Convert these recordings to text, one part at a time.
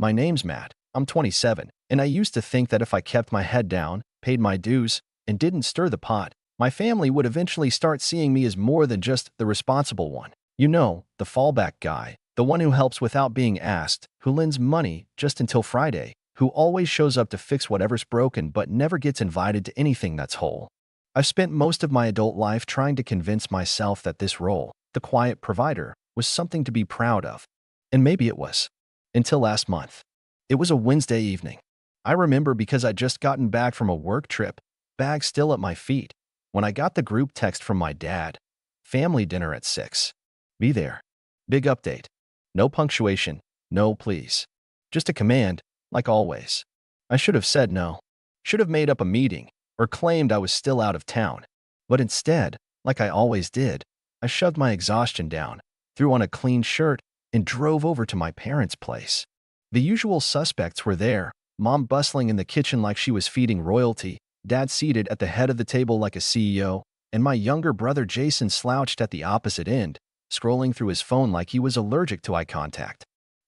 My name's Matt. I'm 27, and I used to think that if I kept my head down, paid my dues, and didn't stir the pot, my family would eventually start seeing me as more than just the responsible one. You know, the fallback guy, the one who helps without being asked, who lends money just until Friday, who always shows up to fix whatever's broken but never gets invited to anything that's whole. I've spent most of my adult life trying to convince myself that this role, the quiet provider, was something to be proud of. And maybe it was. Until last month. It was a Wednesday evening. I remember because I'd just gotten back from a work trip, bag still at my feet, when I got the group text from my dad. Family dinner at 6. Be there. Big update. No punctuation. No please. Just a command, like always. I should have said no. Should have made up a meeting, or claimed I was still out of town. But instead, like I always did, I shoved my exhaustion down, threw on a clean shirt, and drove over to my parents' place. The usual suspects were there, Mom bustling in the kitchen like she was feeding royalty, Dad seated at the head of the table like a CEO, and my younger brother Jason slouched at the opposite end, scrolling through his phone like he was allergic to eye contact.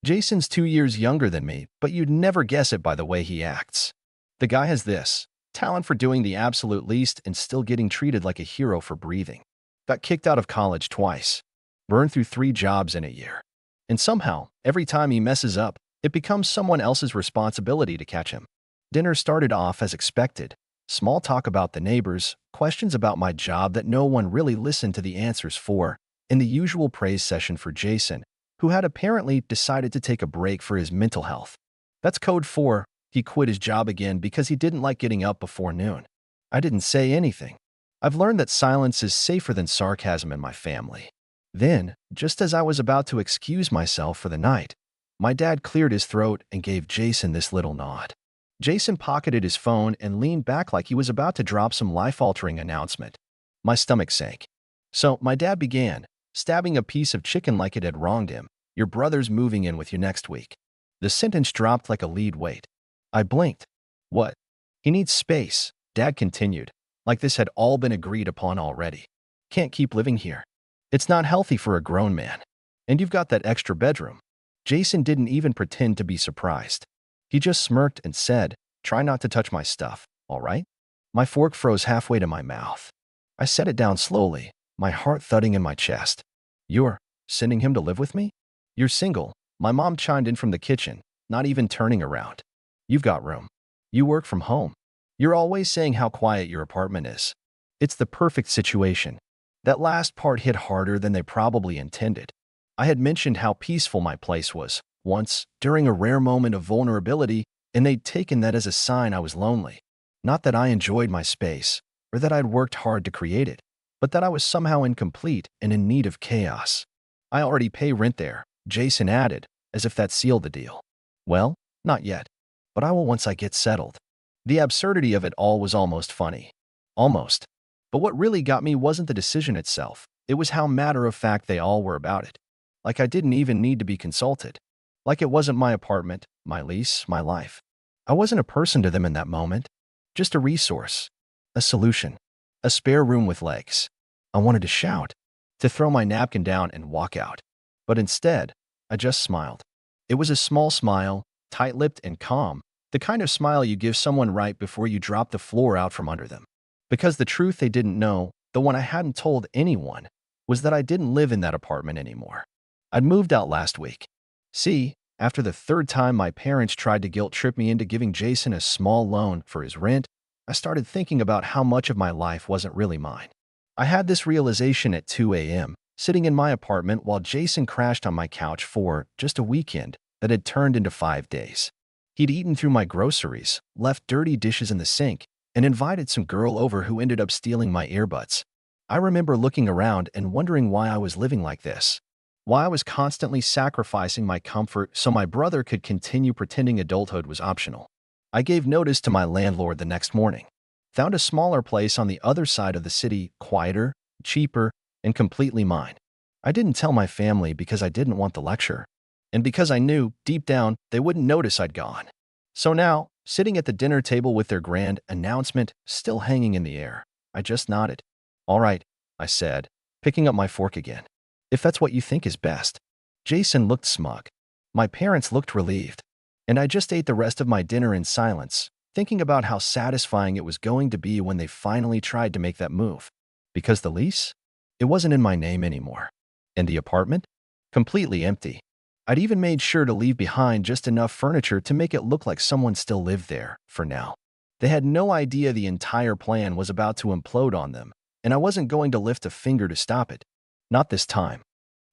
Jason's 2 years younger than me, but you'd never guess it by the way he acts. The guy has this talent for doing the absolute least and still getting treated like a hero for breathing. Got kicked out of college twice. Burned through 3 jobs in a year. And somehow, every time he messes up, it becomes someone else's responsibility to catch him. Dinner started off as expected. Small talk about the neighbors, questions about my job that no one really listened to the answers for, and the usual praise session for Jason, who had apparently decided to take a break for his mental health. That's code for he quit his job again because he didn't like getting up before noon. I didn't say anything. I've learned that silence is safer than sarcasm in my family. Then, just as I was about to excuse myself for the night, my dad cleared his throat and gave Jason this little nod. Jason pocketed his phone and leaned back like he was about to drop some life-altering announcement. My stomach sank. So my dad began, stabbing a piece of chicken like it had wronged him. Your brother's moving in with you next week. The sentence dropped like a lead weight. I blinked. What? He needs space, Dad continued, like this had all been agreed upon already. Can't keep living here. It's not healthy for a grown man. And you've got that extra bedroom. Jason didn't even pretend to be surprised. He just smirked and said, try not to touch my stuff, all right? My fork froze halfway to my mouth. I set it down slowly, my heart thudding in my chest. You're sending him to live with me? You're single, my mom chimed in from the kitchen, not even turning around. You've got room. You work from home. You're always saying how quiet your apartment is. It's the perfect situation. That last part hit harder than they probably intended. I had mentioned how peaceful my place was, once, during a rare moment of vulnerability, and they'd taken that as a sign I was lonely. Not that I enjoyed my space, or that I'd worked hard to create it, but that I was somehow incomplete and in need of chaos. I already pay rent there, Jason added, as if that sealed the deal. Well, not yet, but I will once I get settled. The absurdity of it all was almost funny. Almost. But what really got me wasn't the decision itself, it was how matter-of-fact they all were about it. Like I didn't even need to be consulted. Like it wasn't my apartment, my lease, my life. I wasn't a person to them in that moment. Just a resource. A solution. A spare room with legs. I wanted to shout. To throw my napkin down and walk out. But instead, I just smiled. It was a small smile, tight-lipped and calm, the kind of smile you give someone right before you drop the floor out from under them. Because the truth they didn't know, the one I hadn't told anyone, was that I didn't live in that apartment anymore. I'd moved out last week. See, after the 3rd time my parents tried to guilt-trip me into giving Jason a small loan for his rent, I started thinking about how much of my life wasn't really mine. I had this realization at 2 a.m., sitting in my apartment while Jason crashed on my couch for just a weekend that had turned into 5 days. He'd eaten through my groceries, left dirty dishes in the sink, and invited some girl over who ended up stealing my earbuds. I remember looking around and wondering why I was living like this. Why I was constantly sacrificing my comfort so my brother could continue pretending adulthood was optional. I gave notice to my landlord the next morning. Found a smaller place on the other side of the city, quieter, cheaper, and completely mine. I didn't tell my family because I didn't want the lecture. And because I knew, deep down, they wouldn't notice I'd gone. So now, sitting at the dinner table with their grand announcement still hanging in the air, I just nodded. All right, I said, picking up my fork again. If that's what you think is best. Jason looked smug. My parents looked relieved. And I just ate the rest of my dinner in silence, thinking about how satisfying it was going to be when they finally tried to make that move. Because the lease? It wasn't in my name anymore. And the apartment? Completely empty. I'd even made sure to leave behind just enough furniture to make it look like someone still lived there, for now. They had no idea the entire plan was about to implode on them, and I wasn't going to lift a finger to stop it. Not this time.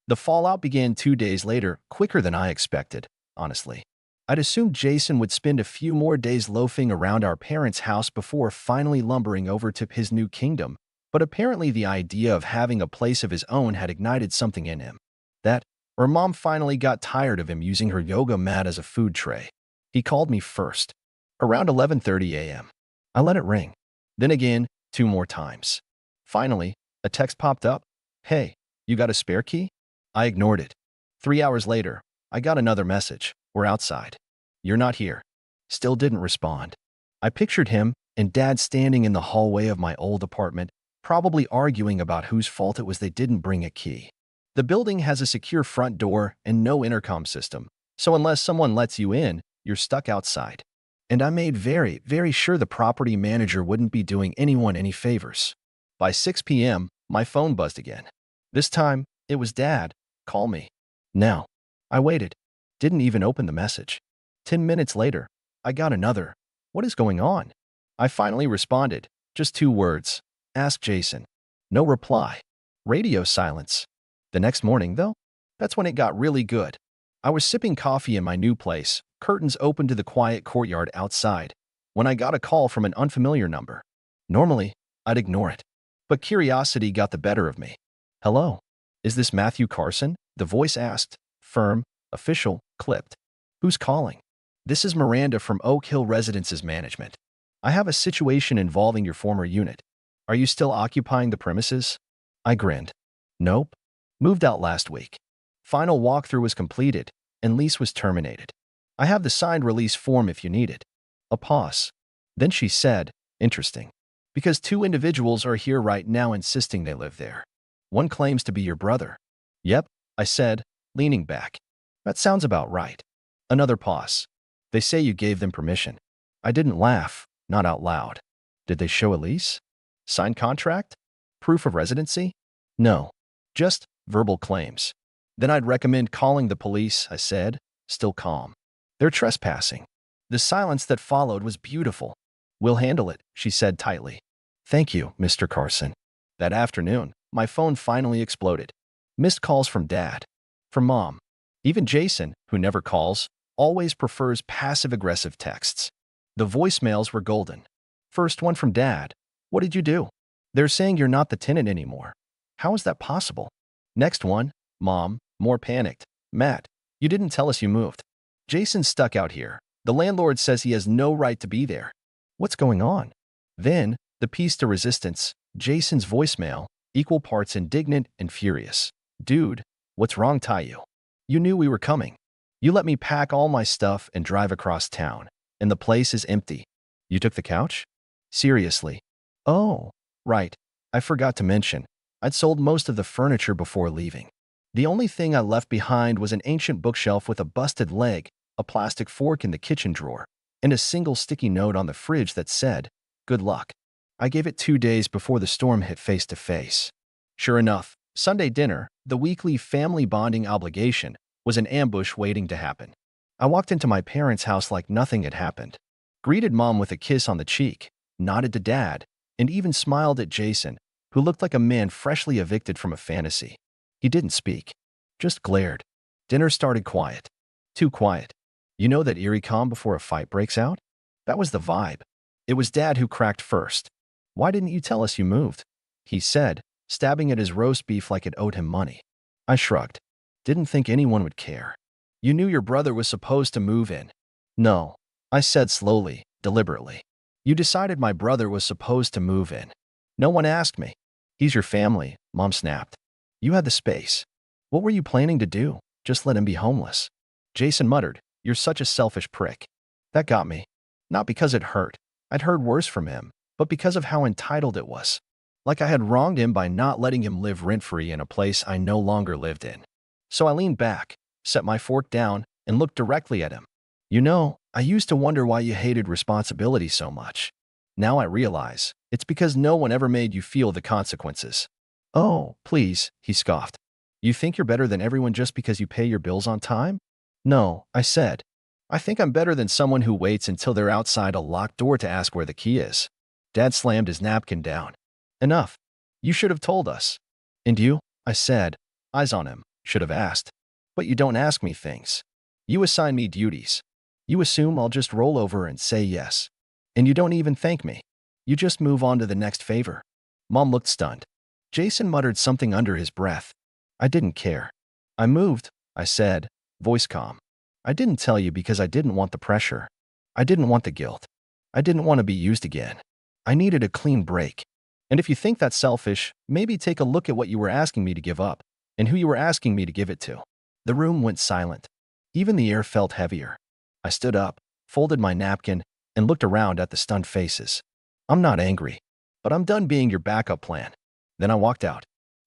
The fallout began 2 days later, quicker than I expected, honestly. I'd assumed Jason would spend a few more days loafing around our parents' house before finally lumbering over to his new kingdom, but apparently the idea of having a place of his own had ignited something in him. That, or Mom finally got tired of him using her yoga mat as a food tray. He called me first, around 11:30 a.m. I let it ring. Then again, 2 more times. Finally, a text popped up. "Hey, you got a spare key?" I ignored it. 3 hours later, I got another message. "We're outside. You're not here." Still didn't respond. I pictured him and Dad standing in the hallway of my old apartment, probably arguing about whose fault it was they didn't bring a key. The building has a secure front door and no intercom system, so unless someone lets you in, you're stuck outside. And I made very, very sure the property manager wouldn't be doing anyone any favors. By 6 p.m., my phone buzzed again. This time, it was Dad. "Call me." Now, I waited. Didn't even open the message. 10 minutes later, I got another. "What is going on?" I finally responded. Just 2 words. "Ask Jason." No reply. Radio silence. The next morning, though, that's when it got really good. I was sipping coffee in my new place, curtains open to the quiet courtyard outside, when I got a call from an unfamiliar number. Normally, I'd ignore it. But curiosity got the better of me. "Hello? Is this Matthew Carson?" The voice asked. Firm, official, clipped. "Who's calling?" "This is Miranda from Oak Hill Residences Management. I have a situation involving your former unit. Are you still occupying the premises?" I grinned. "Nope. Moved out last week. Final walkthrough was completed, and lease was terminated. I have the signed release form if you need it." A pause. Then she said, "Interesting. Because 2 individuals are here right now insisting they live there. One claims to be your brother." "Yep," I said, leaning back. "That sounds about right." Another pause. "They say you gave them permission." I didn't laugh, not out loud. "Did they show a lease? Signed contract? Proof of residency?" "No. Just verbal claims." "Then I'd recommend calling the police," I said, still calm. "They're trespassing." The silence that followed was beautiful. "We'll handle it," she said tightly. "Thank you, Mr. Carson." That afternoon, my phone finally exploded. Missed calls from Dad. From Mom. Even Jason, who never calls, always prefers passive-aggressive texts. The voicemails were golden. First one from Dad. "What did you do? They're saying you're not the tenant anymore. How is that possible?" Next one. Mom, more panicked. "Matt, you didn't tell us you moved. Jason's stuck out here. The landlord says he has no right to be there. What's going on?" Then, the piece de resistance, Jason's voicemail, equal parts indignant and furious. "Dude, what's wrong, Tayo? You knew we were coming. You let me pack all my stuff and drive across town, and the place is empty. You took the couch? Seriously?" "Oh, right. I forgot to mention. I'd sold most of the furniture before leaving. The only thing I left behind was an ancient bookshelf with a busted leg, a plastic fork in the kitchen drawer, and a single sticky note on the fridge that said, 'Good luck.' I gave it 2 days before the storm hit face to face." Sure enough, Sunday dinner, the weekly family bonding obligation, was an ambush waiting to happen. I walked into my parents' house like nothing had happened. Greeted Mom with a kiss on the cheek, nodded to Dad, and even smiled at Jason, who looked like a man freshly evicted from a fantasy. He didn't speak, just glared. Dinner started quiet. Too quiet. You know that eerie calm before a fight breaks out? That was the vibe. It was Dad who cracked first. "Why didn't you tell us you moved?" he said, stabbing at his roast beef like it owed him money. I shrugged. "Didn't think anyone would care. You knew your brother was supposed to move in." "No," I said slowly, deliberately. "You decided my brother was supposed to move in. No one asked me." "He's your family," Mom snapped. "You had the space. What were you planning to do? Just let him be homeless?" Jason muttered, "You're such a selfish prick." That got me. Not because it hurt. I'd heard worse from him, but because of how entitled it was. Like I had wronged him by not letting him live rent-free in a place I no longer lived in. So I leaned back, set my fork down, and looked directly at him. I used to wonder why you hated responsibility so much. Now I realize it's because no one ever made you feel the consequences. Oh, please, he scoffed. You think you're better than everyone just because you pay your bills on time? No, I said. I think I'm better than someone who waits until they're outside a locked door to ask where the key is. Dad slammed his napkin down. Enough. You should have told us. And you? I said, eyes on him, should have asked. But you don't ask me things. You assign me duties. You assume I'll just roll over and say yes. And you don't even thank me. You just move on to the next favor. Mom looked stunned. Jason muttered something under his breath. I didn't care. I moved, I said, voice calm. I didn't tell you because I didn't want the pressure. I didn't want the guilt. I didn't want to be used again. I needed a clean break. And if you think that's selfish, maybe take a look at what you were asking me to give up and who you were asking me to give it to. The room went silent. Even the air felt heavier. I stood up, folded my napkin, and looked around at the stunned faces. I'm not angry, but I'm done being your backup plan. Then I walked out.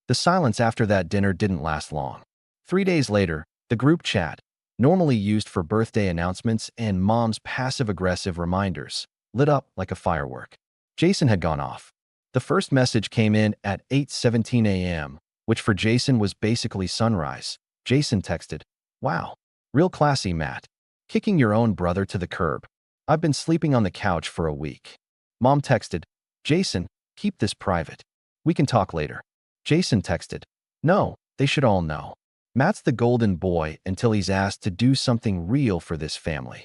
The silence after that dinner didn't last long. 3 days later, the group chat, normally used for birthday announcements and Mom's passive-aggressive reminders, lit up like a firework. Jason had gone off. The first message came in at 8:17 a.m., which for Jason was basically sunrise. Jason texted, "Wow, real classy, Matt. Kicking your own brother to the curb. I've been sleeping on the couch for a week." Mom texted, "Jason, keep this private. We can talk later." Jason texted, "No, they should all know. Matt's the golden boy until he's asked to do something real for this family."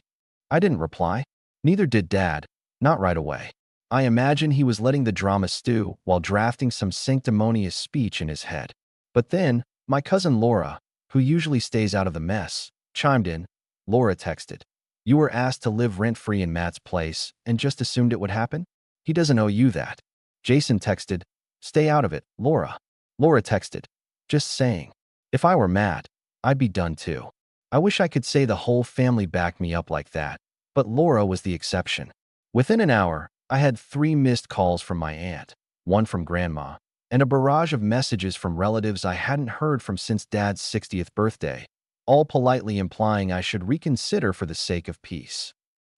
I didn't reply. Neither did Dad, not right away. I imagine he was letting the drama stew while drafting some sanctimonious speech in his head. But then, my cousin Laura, who usually stays out of the mess, chimed in. Laura texted, "You were asked to live rent-free in Matt's place and just assumed it would happen? He doesn't owe you that." Jason texted, "Stay out of it, Laura." Laura texted, "Just saying. If I were Matt, I'd be done too." I wish I could say the whole family backed me up like that, but Laura was the exception. Within an hour, I had 3 missed calls from my aunt, 1 from Grandma, and a barrage of messages from relatives I hadn't heard from since Dad's 60th birthday, all politely implying I should reconsider for the sake of peace.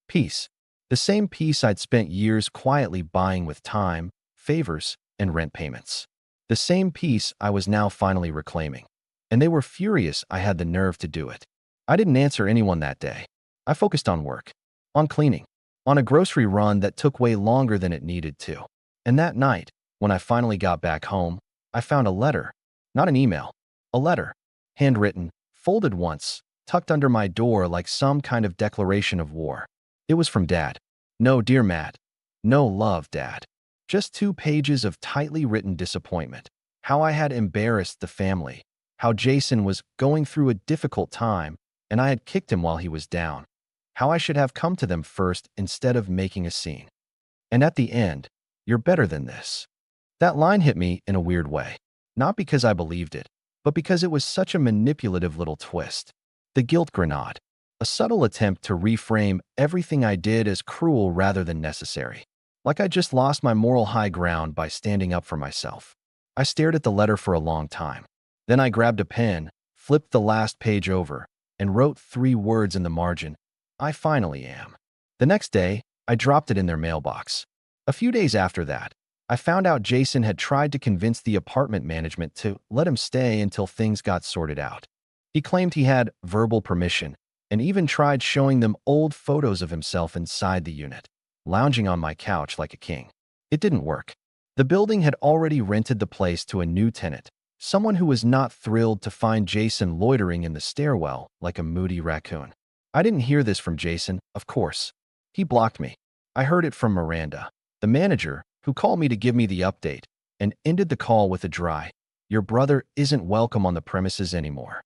Peace. The same peace I'd spent years quietly buying with time, favors, and rent payments. The same peace I was now finally reclaiming. And they were furious I had the nerve to do it. I didn't answer anyone that day. I focused on work, on cleaning, on a grocery run that took way longer than it needed to. And that night, when I finally got back home, I found a letter. Not an email. A letter. Handwritten, folded once, tucked under my door like some kind of declaration of war. It was from Dad. No, dear Matt. No love, Dad. Just 2 pages of tightly written disappointment. How I had embarrassed the family. How Jason was going through a difficult time and I had kicked him while he was down. How I should have come to them first instead of making a scene. And at the end, "You're better than this." That line hit me in a weird way. Not because I believed it, but because it was such a manipulative little twist. The guilt grenade. A subtle attempt to reframe everything I did as cruel rather than necessary. Like I just lost my moral high ground by standing up for myself. I stared at the letter for a long time. Then I grabbed a pen, flipped the last page over, and wrote 3 words in the margin. I finally am. The next day, I dropped it in their mailbox. A few days after that, I found out Jason had tried to convince the apartment management to let him stay until things got sorted out. He claimed he had verbal permission and even tried showing them old photos of himself inside the unit, lounging on my couch like a king. It didn't work. The building had already rented the place to a new tenant, someone who was not thrilled to find Jason loitering in the stairwell like a moody raccoon. I didn't hear this from Jason, of course. He blocked me. I heard it from Miranda, the manager, who called me to give me the update, and ended the call with a dry, "Your brother isn't welcome on the premises anymore."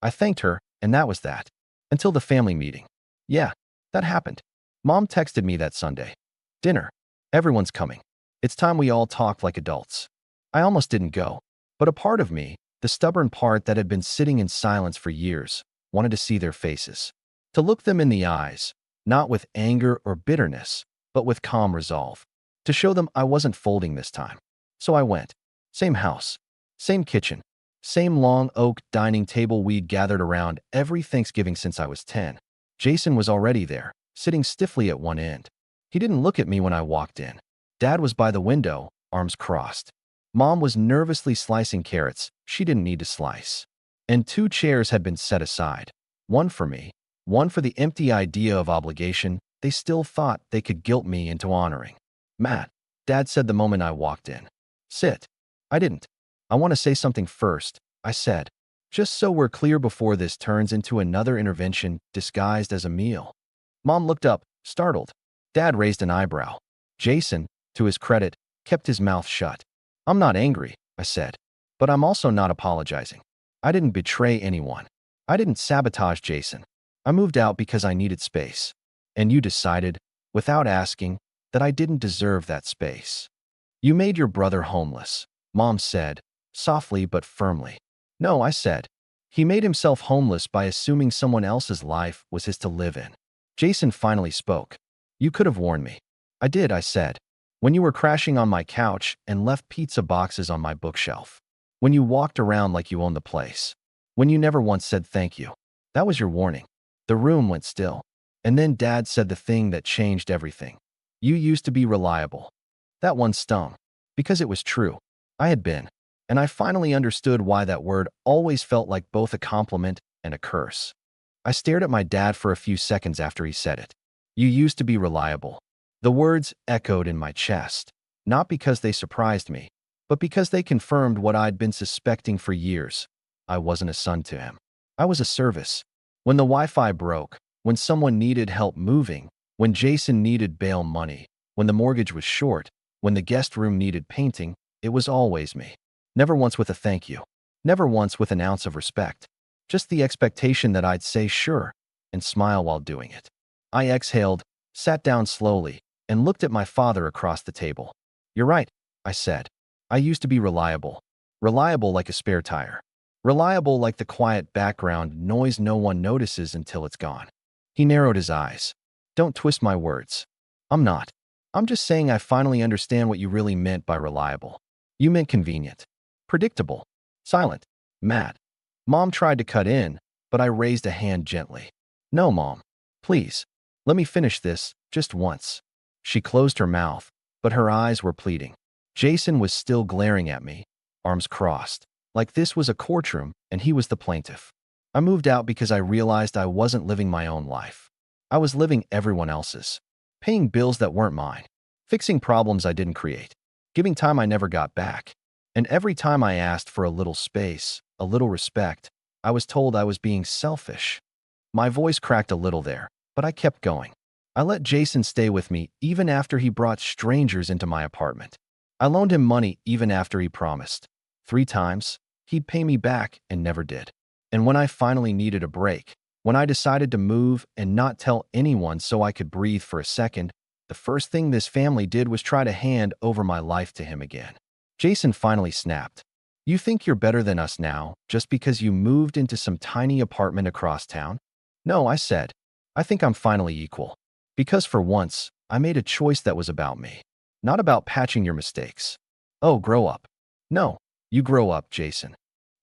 I thanked her, and that was that. Until the family meeting. Yeah, that happened. Mom texted me that Sunday. "Dinner. Everyone's coming. It's time we all talk like adults." I almost didn't go, but a part of me, the stubborn part that had been sitting in silence for years, wanted to see their faces. To look them in the eyes, not with anger or bitterness, but with calm resolve. To show them I wasn't folding this time. So I went. Same house. Same kitchen. Same long oak dining table we'd gathered around every Thanksgiving since I was 10. Jason was already there, sitting stiffly at one end. He didn't look at me when I walked in. Dad was by the window, arms crossed. Mom was nervously slicing carrots she didn't need to slice. And 2 chairs had been set aside. One for me, one for the empty idea of obligation they still thought they could guilt me into honoring. "Matt," Dad said the moment I walked in. "Sit." I didn't. "I want to say something first," I said. "Just so we're clear before this turns into another intervention disguised as a meal." Mom looked up, startled. Dad raised an eyebrow. Jason, to his credit, kept his mouth shut. "I'm not angry," I said. "But I'm also not apologizing. I didn't betray anyone. I didn't sabotage Jason. I moved out because I needed space. And you decided, without asking, that I didn't deserve that space. You made your brother homeless," Mom said, softly but firmly. "No," I said. "He made himself homeless by assuming someone else's life was his to live in." Jason finally spoke. "You could have warned me." "I did," I said. "When you were crashing on my couch and left pizza boxes on my bookshelf. When you walked around like you owned the place. When you never once said thank you. That was your warning." The room went still. And then Dad said the thing that changed everything. "You used to be reliable." That one stung. Because it was true. I had been. And I finally understood why that word always felt like both a compliment and a curse. I stared at my dad for a few seconds after he said it. "You used to be reliable." The words echoed in my chest. Not because they surprised me, but because they confirmed what I'd been suspecting for years. I wasn't a son to him. I was a service. When the Wi-Fi broke, when someone needed help moving, when Jason needed bail money, when the mortgage was short, when the guest room needed painting, it was always me. Never once with a thank you. Never once with an ounce of respect. Just the expectation that I'd say sure and smile while doing it. I exhaled, sat down slowly, and looked at my father across the table. "You're right," I said. "I used to be reliable. Reliable like a spare tire. Reliable like the quiet background noise no one notices until it's gone." He narrowed his eyes. "Don't twist my words. I'm not. I'm just saying I finally understand what you really meant by reliable. You meant convenient. Predictable. Silent. Mad." Mom tried to cut in, but I raised a hand gently. "No, Mom. Please. Let me finish this, just once." She closed her mouth, but her eyes were pleading. Jason was still glaring at me, arms crossed, like this was a courtroom and he was the plaintiff. I moved out because I realized I wasn't living my own life. I was living everyone else's. Paying bills that weren't mine. Fixing problems I didn't create. Giving time I never got back. And every time I asked for a little space, a little respect, I was told I was being selfish. My voice cracked a little there, but I kept going. I let Jason stay with me even after he brought strangers into my apartment. I loaned him money even after he promised. 3 times, he'd pay me back and never did. And when I finally needed a break, when I decided to move and not tell anyone so I could breathe for a second, the first thing this family did was try to hand over my life to him again. Jason finally snapped. "You think you're better than us now just because you moved into some tiny apartment across town?" "No," I said. "I think I'm finally equal. Because for once, I made a choice that was about me. Not about patching your mistakes." "Oh, grow up." "No, you grow up, Jason."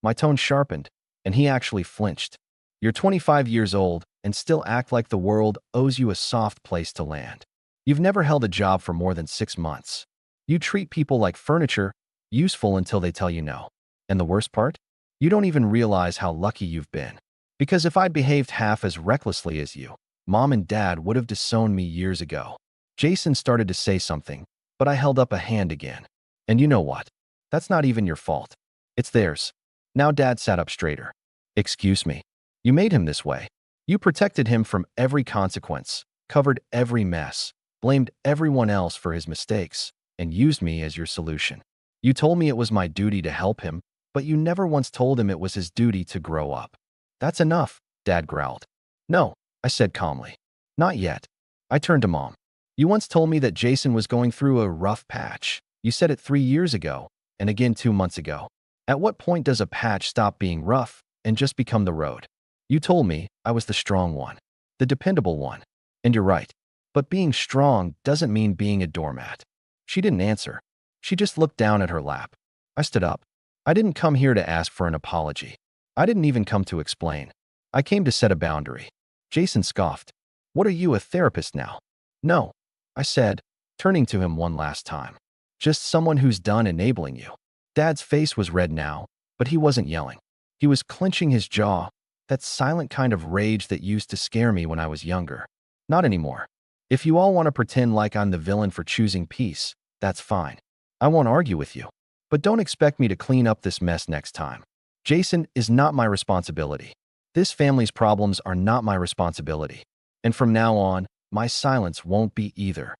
My tone sharpened, and he actually flinched. "You're 25 years old and still act like the world owes you a soft place to land. You've never held a job for more than 6 months. You treat people like furniture, useful until they tell you no. And the worst part? You don't even realize how lucky you've been. Because if I'd behaved half as recklessly as you, Mom and Dad would have disowned me years ago." Jason started to say something, but I held up a hand again. "And you know what? That's not even your fault. It's theirs." Now Dad sat up straighter. "Excuse me. You made him this way. You protected him from every consequence, covered every mess, blamed everyone else for his mistakes, and used me as your solution. You told me it was my duty to help him, but you never once told him it was his duty to grow up." "That's enough," Dad growled. "No," I said calmly. "Not yet." I turned to Mom. "You once told me that Jason was going through a rough patch. You said it 3 years ago, and again 2 months ago. At what point does a patch stop being rough and just become the road? You told me I was the strong one, the dependable one. And you're right. But being strong doesn't mean being a doormat." She didn't answer. She just looked down at her lap. I stood up. "I didn't come here to ask for an apology. I didn't even come to explain. I came to set a boundary. Jason scoffed. What are you, a therapist now? No, I said, turning to him one last time. Just someone who's done enabling you. Dad's face was red now, but he wasn't yelling. He was clenching his jaw, that silent kind of rage that used to scare me when I was younger. Not anymore. If you all want to pretend like I'm the villain for choosing peace, that's fine. I won't argue with you. But don't expect me to clean up this mess next time. Jason is not my responsibility. This family's problems are not my responsibility. And from now on, my silence won't be either.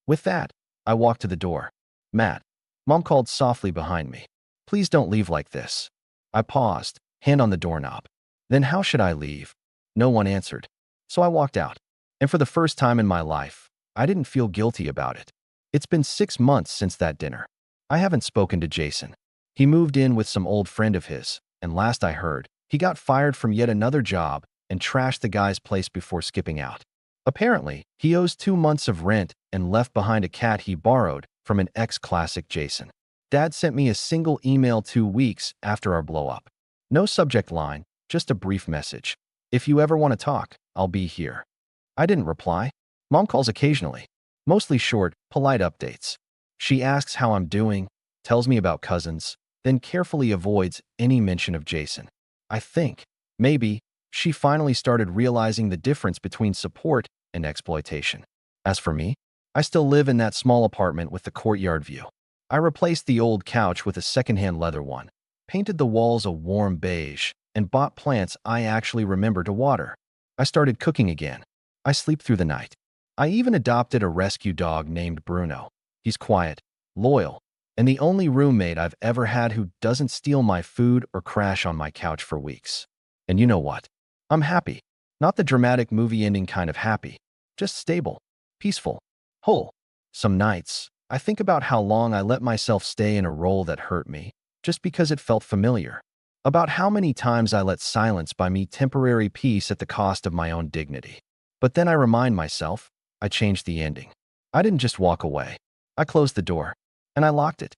With that, I walked to the door. Matt, Mom called softly behind me. Please don't leave like this. I paused, hand on the doorknob. Then how should I leave? No one answered. So I walked out. And for the first time in my life, I didn't feel guilty about it. It's been 6 months since that dinner. I haven't spoken to Jason. He moved in with some old friend of his, and last I heard, he got fired from yet another job and trashed the guy's place before skipping out. Apparently, he owes 2 months of rent and left behind a cat he borrowed from an ex-classic Jason. Dad sent me a single email 2 weeks after our blow-up. No subject line, just a brief message. If you ever want to talk, I'll be here. I didn't reply. Mom calls occasionally. Mostly short, polite updates. She asks how I'm doing, tells me about cousins, then carefully avoids any mention of Jason. I think, maybe, she finally started realizing the difference between support and exploitation. As for me, I still live in that small apartment with the courtyard view. I replaced the old couch with a secondhand leather one, painted the walls a warm beige, and bought plants I actually remember to water. I started cooking again. I sleep through the night. I even adopted a rescue dog named Bruno. He's quiet, loyal, and the only roommate I've ever had who doesn't steal my food or crash on my couch for weeks. And you know what? I'm happy. Not the dramatic movie ending kind of happy. Just stable, peaceful, whole. Some nights, I think about how long I let myself stay in a role that hurt me, just because it felt familiar. About how many times I let silence buy me temporary peace at the cost of my own dignity. But then I remind myself, I changed the ending. I didn't just walk away. I closed the door, and I locked it.